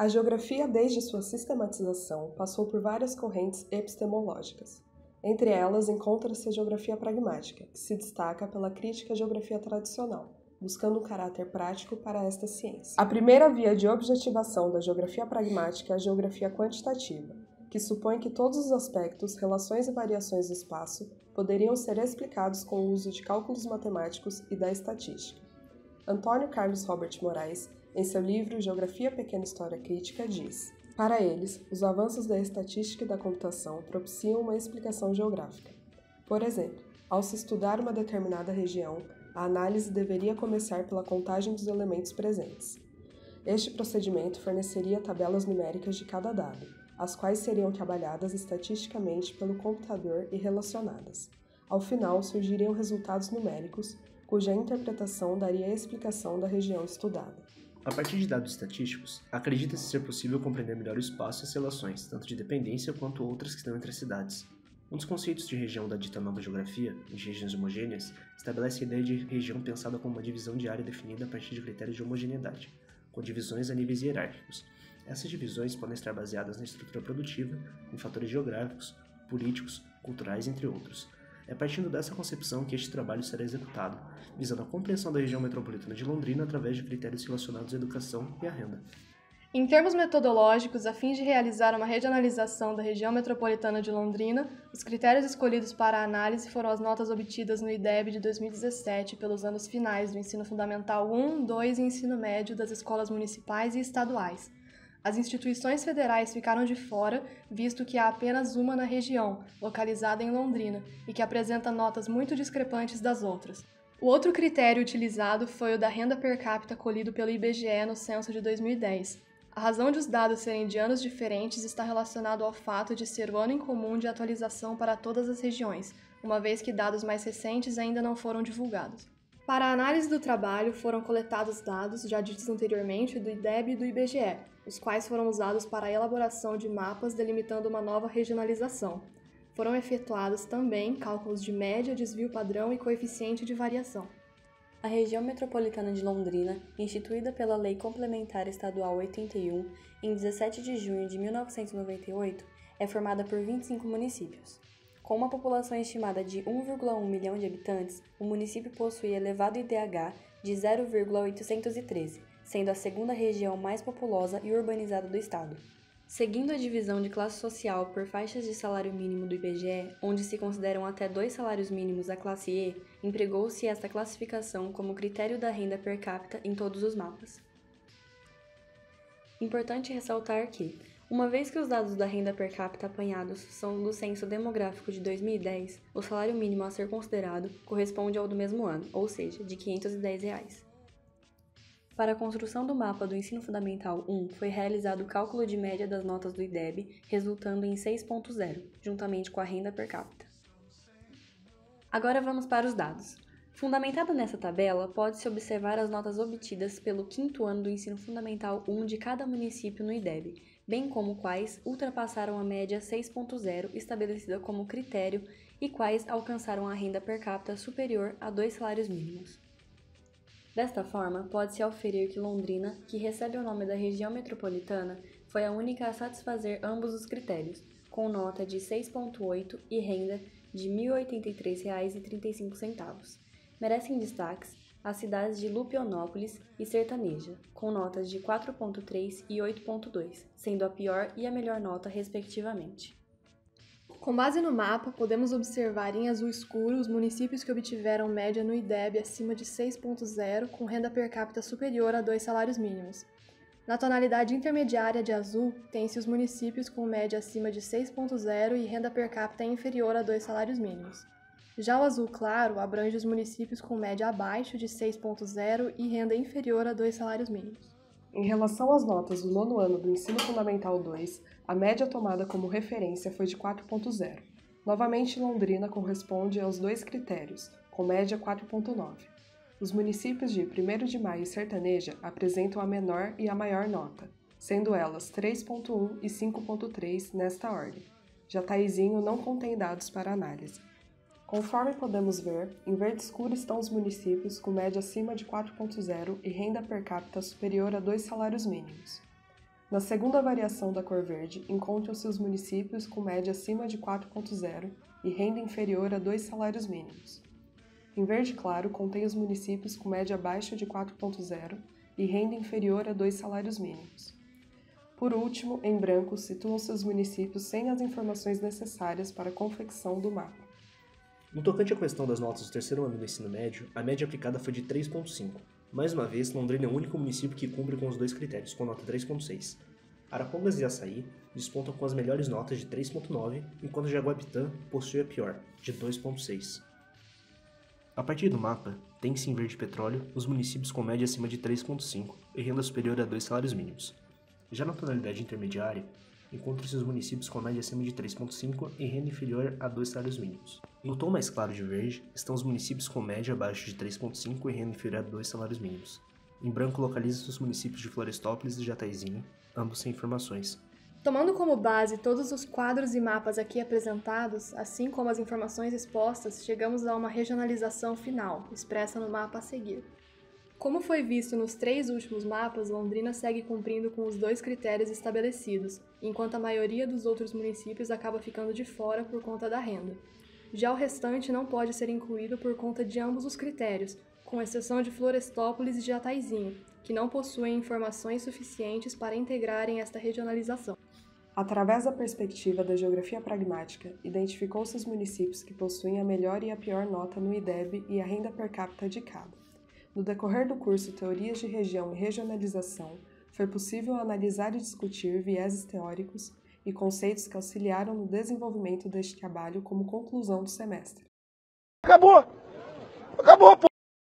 A geografia, desde sua sistematização, passou por várias correntes epistemológicas. Entre elas, encontra-se a geografia pragmática, que se destaca pela crítica à geografia tradicional, buscando um caráter prático para esta ciência. A primeira via de objetivação da geografia pragmática é a geografia quantitativa, que supõe que todos os aspectos, relações e variações do espaço poderiam ser explicados com o uso de cálculos matemáticos e da estatística. Antônio Carlos Robert Moraes, em seu livro Geografia Pequena História Crítica, diz: para eles, os avanços da estatística e da computação propiciam uma explicação geográfica. Por exemplo, ao se estudar uma determinada região, a análise deveria começar pela contagem dos elementos presentes. Este procedimento forneceria tabelas numéricas de cada dado, as quais seriam trabalhadas estatisticamente pelo computador e relacionadas. Ao final, surgiriam resultados numéricos, cuja interpretação daria a explicação da região estudada. A partir de dados estatísticos, acredita-se ser possível compreender melhor o espaço e as relações, tanto de dependência quanto outras que estão entre as cidades. Um dos conceitos de região da dita nova geografia, de regiões homogêneas, estabelece a ideia de região pensada como uma divisão de área definida a partir de critérios de homogeneidade, com divisões a níveis hierárquicos. Essas divisões podem estar baseadas na estrutura produtiva, em fatores geográficos, políticos, culturais, entre outros. É partindo dessa concepção que este trabalho será executado, visando a compreensão da região metropolitana de Londrina através de critérios relacionados à educação e à renda. Em termos metodológicos, a fim de realizar uma regionalização da região metropolitana de Londrina, os critérios escolhidos para a análise foram as notas obtidas no IDEB de 2017 pelos anos finais do ensino fundamental 1, 2 e ensino médio das escolas municipais e estaduais. As instituições federais ficaram de fora, visto que há apenas uma na região, localizada em Londrina, e que apresenta notas muito discrepantes das outras. O outro critério utilizado foi o da renda per capita colhido pelo IBGE no censo de 2010. A razão de os dados serem de anos diferentes está relacionado ao fato de ser o ano em comum de atualização para todas as regiões, uma vez que dados mais recentes ainda não foram divulgados. Para a análise do trabalho, foram coletados dados, já ditos anteriormente, do IDEB e do IBGE, os quais foram usados para a elaboração de mapas delimitando uma nova regionalização. Foram efetuados também cálculos de média, desvio padrão e coeficiente de variação. A região metropolitana de Londrina, instituída pela Lei Complementar Estadual 81, em 17 de junho de 1998, é formada por 25 municípios. Com uma população estimada de 1,1 milhão de habitantes, o município possui elevado IDH de 0,813, sendo a segunda região mais populosa e urbanizada do estado. Seguindo a divisão de classe social por faixas de salário mínimo do IBGE, onde se consideram até 2 salários mínimos a classe E, empregou-se esta classificação como critério da renda per capita em todos os mapas. Importante ressaltar que, uma vez que os dados da renda per capita apanhados são do Censo Demográfico de 2010, o salário mínimo a ser considerado corresponde ao do mesmo ano, ou seja, de R$ 510. Para a construção do mapa do Ensino Fundamental 1, foi realizado o cálculo de média das notas do IDEB, resultando em 6.0, juntamente com a renda per capita. Agora vamos para os dados. Fundamentada nessa tabela, pode-se observar as notas obtidas pelo 5º ano do Ensino Fundamental 1 de cada município no IDEB, bem como quais ultrapassaram a média 6.0 estabelecida como critério e quais alcançaram a renda per capita superior a 2 salários mínimos. Desta forma, pode-se aferir que Londrina, que recebe o nome da região metropolitana, foi a única a satisfazer ambos os critérios, com nota de 6.8 e renda de R$ 1.083,35. Merecem destaques as cidades de Lupionópolis e Sertaneja, com notas de 4.3 e 8.2, sendo a pior e a melhor nota respectivamente. Com base no mapa, podemos observar em azul escuro os municípios que obtiveram média no IDEB acima de 6.0 com renda per capita superior a 2 salários mínimos. Na tonalidade intermediária de azul, tem-se os municípios com média acima de 6.0 e renda per capita inferior a 2 salários mínimos. Já o azul claro abrange os municípios com média abaixo de 6.0 e renda inferior a 2 salários mínimos. Em relação às notas do 9º ano do Ensino Fundamental 2, a média tomada como referência foi de 4.0. Novamente, Londrina corresponde aos dois critérios, com média 4.9. Os municípios de 1º de Maio e Sertaneja apresentam a menor e a maior nota, sendo elas 3.1 e 5.3 nesta ordem. Já Taizinho não contém dados para análise. Conforme podemos ver, em verde escuro estão os municípios com média acima de 4.0 e renda per capita superior a 2 salários mínimos. Na segunda variação da cor verde, encontram-se os municípios com média acima de 4,0 e renda inferior a 2 salários mínimos. Em verde claro, contém os municípios com média abaixo de 4,0 e renda inferior a 2 salários mínimos. Por último, em branco, situam-se os municípios sem as informações necessárias para a confecção do mapa. No tocante à questão das notas do terceiro ano do ensino médio, a média aplicada foi de 3,5. Mais uma vez, Londrina é o único município que cumpre com os dois critérios, com nota 3,6. Arapongas e Açaí despontam com as melhores notas de 3,9, enquanto Jaguapitã possui a pior, de 2,6. A partir do mapa, tem-se em verde petróleo os municípios com média acima de 3,5 e renda superior a 2 salários mínimos. Já na tonalidade intermediária, encontram-se os municípios com média acima de 3,5 e renda inferior a 2 salários mínimos. No tom mais claro de verde, estão os municípios com média abaixo de 3,5 e renda inferior a 2 salários mínimos. Em branco localizam-se os municípios de Florestópolis e Jataizinho, ambos sem informações. Tomando como base todos os quadros e mapas aqui apresentados, assim como as informações expostas, chegamos a uma regionalização final, expressa no mapa a seguir. Como foi visto nos 3 últimos mapas, Londrina segue cumprindo com os 2 critérios estabelecidos, enquanto a maioria dos outros municípios acaba ficando de fora por conta da renda. Já o restante não pode ser incluído por conta de ambos os critérios, com exceção de Florestópolis e Jataizinho, que não possuem informações suficientes para integrarem esta regionalização. Através da perspectiva da geografia pragmática, identificou-se os municípios que possuem a melhor e a pior nota no IDEB e a renda per capita de cada. No decorrer do curso Teorias de Região e Regionalização, foi possível analisar e discutir vieses teóricos e conceitos que auxiliaram no desenvolvimento deste trabalho como conclusão do semestre. Acabou, pô!